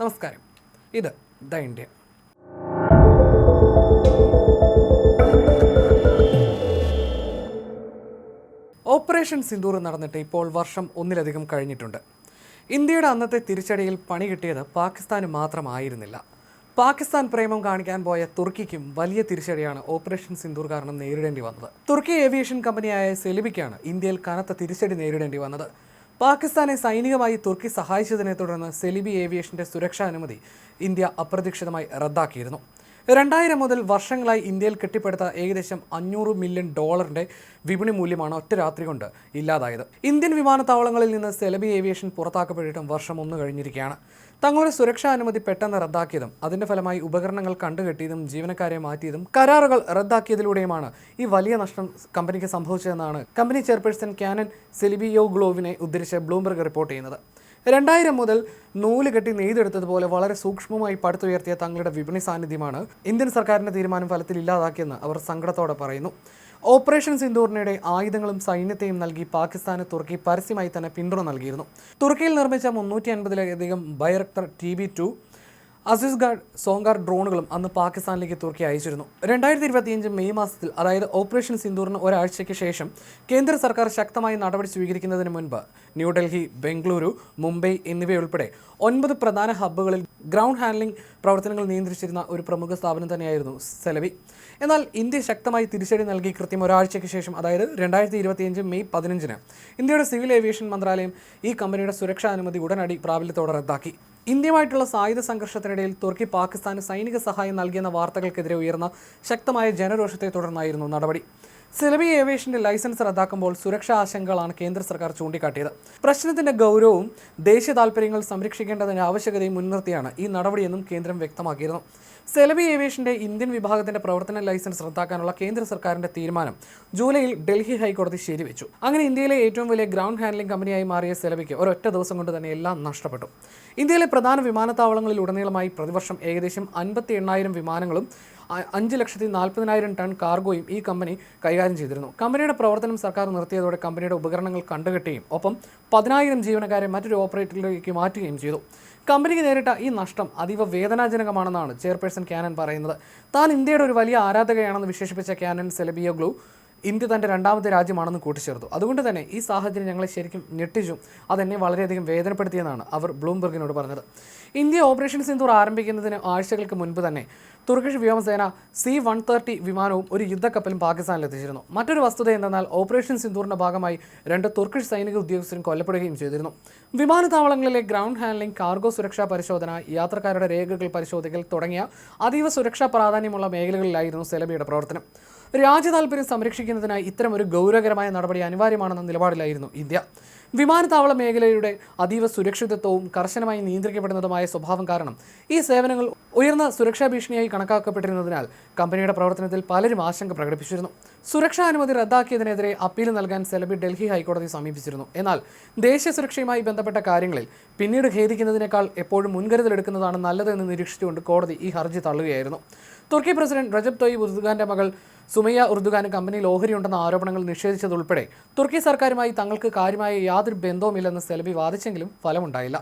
നമസ്കാരം, ഇത് the India. Operation Sindoor നടന്നിട്ട് ഇപ്പോൾ വർഷം ഒന്നിലധികം കഴിഞ്ഞിട്ടുണ്ട്. ഇന്ത്യയുടെ അന്നത്തെ തിരിച്ചടിയിൽ പണി കിട്ടിയത് പാകിസ്ഥാന് മാത്രമായിരുന്നില്ല. പാകിസ്ഥാൻ പ്രേമം കാണിക്കാൻ പോയ തുർക്കിക്കും വലിയ തിരിച്ചടിയാണ് ഓപ്പറേഷൻ സിന്ദൂർ കാരണം നേരിടേണ്ടി വന്നത്. തുർക്കി ഏവിയേഷൻ കമ്പനിയായ സെലിബിക്കാണ് ഇന്ത്യയിൽ കനത്ത തിരിച്ചടി നേരിടേണ്ടി വന്നത്. പാകിസ്ഥാനെ സൈനികമായി തുർക്കി സഹായിച്ചതിനെ തുടർന്ന് സെലിബി ഏവിയേഷന്റെ സുരക്ഷാ അനുമതി ഇന്ത്യ അപ്രതീക്ഷിതമായി റദ്ദാക്കിയിരുന്നു. 2000 മുതൽ വർഷങ്ങളായി ഇന്ത്യയിൽ കെട്ടിപ്പടുത്ത ഏകദേശം $500 മില്യൺ വിപണി മൂല്യമാണ് ഒറ്റ രാത്രി കൊണ്ട് ഇല്ലാതായത്. ഇന്ത്യൻ വിമാനത്താവളങ്ങളിൽ നിന്ന് സെലിബി ഏവിയേഷൻ പുറത്താക്കപ്പെട്ടിട്ടും വർഷം 1 കഴിഞ്ഞിരിക്കുകയാണ്. തങ്ങളുടെ സുരക്ഷാ അനുമതി പെട്ടെന്ന് റദ്ദാക്കിയതും അതിന്റെ ഫലമായി ഉപകരണങ്ങൾ കണ്ടുകെട്ടിയതും ജീവനക്കാരെ മാറ്റിയതും കരാറുകൾ റദ്ദാക്കിയതിലൂടെയുമാണ് ഈ വലിയ നഷ്ടം കമ്പനിക്ക് സംഭവിച്ചതെന്നാണ് കമ്പനി ചെയർപേഴ്സൺ കാനൻ സെലിബിയോഗ്ലോവിനെ ഉദ്ധരിച്ച് ബ്ലൂംബർഗ് റിപ്പോർട്ട് ചെയ്യുന്നത്. 2000 മുതൽ നൂല് കെട്ടി നെയ്തെടുത്തതുപോലെ വളരെ സൂക്ഷ്മമായി പടുത്തുയർത്തിയ തങ്ങളുടെ വിപണി സാന്നിധ്യമാണ് ഇന്ത്യൻ സർക്കാരിന്റെ തീരുമാനം ഫലത്തിൽ ഇല്ലാതാക്കിയെന്ന് അവർ സങ്കടത്തോടെ പറയുന്നു. ഓപ്പറേഷൻ സിന്ദൂറിനിടെ ആയുധങ്ങളും സൈന്യത്തെയും നൽകി പാകിസ്ഥാന് തുർക്കി പരസ്യമായി തന്നെ പിന്തുണ നൽകിയിരുന്നു. തുർക്കിയിൽ നിർമ്മിച്ച 350-ലധികം ബൈറക്ടർ TB2 അസിസ്ഗാർഡ് സോങ്കാർ ഡ്രോണുകളും അന്ന് പാകിസ്ഥാനിലേക്ക് തുർക്കി അയച്ചിരുന്നു. 2025 മെയ് മാസത്തിൽ, അതായത് ഓപ്പറേഷൻ സിന്ദൂറിന് ഒരാഴ്ചയ്ക്ക് ശേഷം കേന്ദ്ര സർക്കാർ ശക്തമായി നടപടി സ്വീകരിക്കുന്നതിന് മുൻപ് ന്യൂഡൽഹി, ബംഗളൂരു, മുംബൈ എന്നിവയുൾപ്പെടെ 9 പ്രധാന ഹബ്ബുകളിൽ ഗ്രൗണ്ട് ഹാൻഡ്ലിംഗ് പ്രവർത്തനങ്ങൾ നിയന്ത്രിച്ചിരുന്ന ഒരു പ്രമുഖ സ്ഥാപനം തന്നെയായിരുന്നു സെലബി. എന്നാൽ ഇന്ത്യ ശക്തമായി തിരിച്ചടി നൽകി കൃത്യം ഒരാഴ്ചയ്ക്ക് ശേഷം, അതായത് 2025 മെയ് 15-ന് ഇന്ത്യയുടെ സിവിൽ ഏവിയേഷൻ മന്ത്രാലയം ഈ കമ്പനിയുടെ സുരക്ഷാ അനുമതി ഉടനടി പ്രാബല്യത്തോടെ റദ്ദാക്കി. ഇന്ത്യയുമായിട്ടുള്ള സായുധ സംഘർഷത്തിനിടയിൽ തുർക്കി പാകിസ്ഥാന് സൈനിക സഹായം നൽകിയെന്ന വാർത്തകൾക്കെതിരെ ഉയർന്ന ശക്തമായ ജനരോഷത്തെ തുടർന്നായിരുന്നു നടപടി. സെലബി ഏവിയേഷന്റെ ലൈസൻസ് റദ്ദാക്കുമ്പോൾ സുരക്ഷാ ആശങ്കകളാണ് കേന്ദ്ര സർക്കാർ ചൂണ്ടിക്കാട്ടിയത്. പ്രശ്നത്തിന്റെ ഗൗരവവും ദേശീയ താൽപര്യങ്ങൾ സംരക്ഷിക്കേണ്ടതിന്റെ ആവശ്യകതയും മുൻനിർത്തിയാണ് ഈ നടപടിയെന്നും കേന്ദ്രം വ്യക്തമാക്കിയിരുന്നു. സെലബി ഏവിയേഷന്റെ ഇന്ത്യൻ വിഭാഗത്തിന്റെ പ്രവർത്തന ലൈസൻസ് റദ്ദാക്കാനുള്ള കേന്ദ്ര സർക്കാരിന്റെ തീരുമാനം ജൂലൈയിൽ ഡൽഹി ഹൈക്കോടതി ശരിവെച്ചു. അങ്ങനെ ഇന്ത്യയിലെ ഏറ്റവും വലിയ ഗ്രൗണ്ട് ഹാൻഡ്ലിംഗ് കമ്പനിയായി മാറിയ സെലബിക്ക് ഒരൊറ്റ ദിവസം കൊണ്ട് തന്നെ എല്ലാം നഷ്ടപ്പെട്ടു. ഇന്ത്യയിലെ പ്രധാന വിമാനത്താവളങ്ങളിലുടനീളമായി പ്രതിവർഷം ഏകദേശം 58,000 വിമാനങ്ങളും 5,40,000 ടൺ കാർഗോയും ഈ കമ്പനി കൈകാര്യം ചെയ്തിരുന്നു. കമ്പനിയുടെ പ്രവർത്തനം സർക്കാർ നിർത്തിയതോടെ കമ്പനിയുടെ ഉപകരണങ്ങൾ കണ്ടുകെട്ടുകയും ഒപ്പം 10,000 ജീവനക്കാരെ മറ്റൊരു ഓപ്പറേറ്ററിലേക്ക് മാറ്റുകയും ചെയ്തു. കമ്പനിക്ക് നേരിട്ട ഈ നഷ്ടം അതീവ വേദനാജനകമാണെന്നാണ് ചെയർപേഴ്സൺ കാനൻ പറയുന്നത്. താൻ ഇന്ത്യയുടെ ഒരു വലിയ ആരാധകയാണെന്ന് വിശേഷിപ്പിച്ച കാനൻ സെലിബിയോഗ്ലു ഇന്ത്യ തൻ്റെ രണ്ടാമത്തെ രാജ്യമാണെന്ന് കൂട്ടിച്ചേർത്തു. അതുകൊണ്ട് തന്നെ ഈ സാഹചര്യം ഞങ്ങളെ ശരിക്കും ഞെട്ടിച്ചു, അതെന്നെ വളരെയധികം വേദനപ്പെടുത്തിയെന്നാണ് അവർ ബ്ലൂംബർഗിനോട് പറഞ്ഞത്. ഇന്ത്യ ഓപ്പറേഷൻ സിന്ദൂർ ആരംഭിക്കുന്നതിന് ആഴ്ചകൾക്ക് മുൻപ് തന്നെ തുർക്കിഷ് വ്യോമസേന C-130 വിമാനവും ഒരു യുദ്ധക്കപ്പലും പാകിസ്ഥാനിലെത്തിച്ചിരുന്നു. മറ്റൊരു വസ്തുത എന്തെന്നാൽ ഓപ്പറേഷൻ സിന്ദൂറിന്റെ ഭാഗമായി 2 തുർക്കിഷ് സൈനിക ഉദ്യോഗസ്ഥരും കൊല്ലപ്പെടുകയും ചെയ്തിരുന്നു. വിമാനത്താവളങ്ങളിലെ ഗ്രൗണ്ട് ഹാൻഡ്ലിംഗ്, കാർഗോ സുരക്ഷാ പരിശോധന, യാത്രക്കാരുടെ രേഖകൾ പരിശോധിക്കൽ തുടങ്ങിയ അതീവ സുരക്ഷാ പ്രാധാന്യമുള്ള മേഖലകളിലായിരുന്നു സെലബിയുടെ പ്രവർത്തനം. രാജ്യതാൽപര്യം സംരക്ഷിക്കുന്നതിനായി ഇത്തരമൊരു ഗൗരവകരമായ നടപടി അനിവാര്യമാണെന്ന നിലപാടിലായിരുന്നു ഇന്ത്യ. വിമാനത്താവള മേഖലയുടെ അതീവ സുരക്ഷിതത്വവും കർശനമായി നിയന്ത്രിക്കപ്പെടുന്നതുമായ സ്വഭാവം കാരണം ഈ സേവനങ്ങൾ ഉയർന്ന സുരക്ഷാ ഭീഷണിയായി കണക്കാക്കപ്പെട്ടിരുന്നതിനാൽ കമ്പനിയുടെ പ്രവർത്തനത്തിൽ പലരും ആശങ്ക പ്രകടിപ്പിച്ചിരുന്നു. സുരക്ഷാ അനുമതി റദ്ദാക്കിയതിനെതിരെ അപ്പീൽ നൽകാൻ സെലബി ഡൽഹി ഹൈക്കോടതി സമീപിച്ചിരുന്നു. എന്നാൽ ദേശീയ സുരക്ഷയുമായി ബന്ധപ്പെട്ട കാര്യങ്ങളിൽ പിന്നീട് ഖേദിക്കുന്നതിനേക്കാൾ എപ്പോഴും മുൻകരുതലെടുക്കുന്നതാണ് നല്ലതെന്ന് നിരീക്ഷിച്ചുകൊണ്ട് കോടതി ഈ ഹർജി തള്ളുകയായിരുന്നു. തുർക്കി പ്രസിഡന്റ് റജബ് തൊയ്യിബ് ഉർദുഗാന്റെ മകൾ സുമയ്യ ഉർദുഗാന് കമ്പനിയിൽ ഓഹരിയുണ്ടെന്ന ആരോപണങ്ങൾ നിഷേധിച്ചതുൾപ്പെടെ തുർക്കി സർക്കാരുമായി തങ്ങൾക്ക് കാര്യമായ യാതൊരു ബന്ധവുമില്ലെന്ന് സെലബി വാദിച്ചെങ്കിലും ഫലമുണ്ടായില്ല.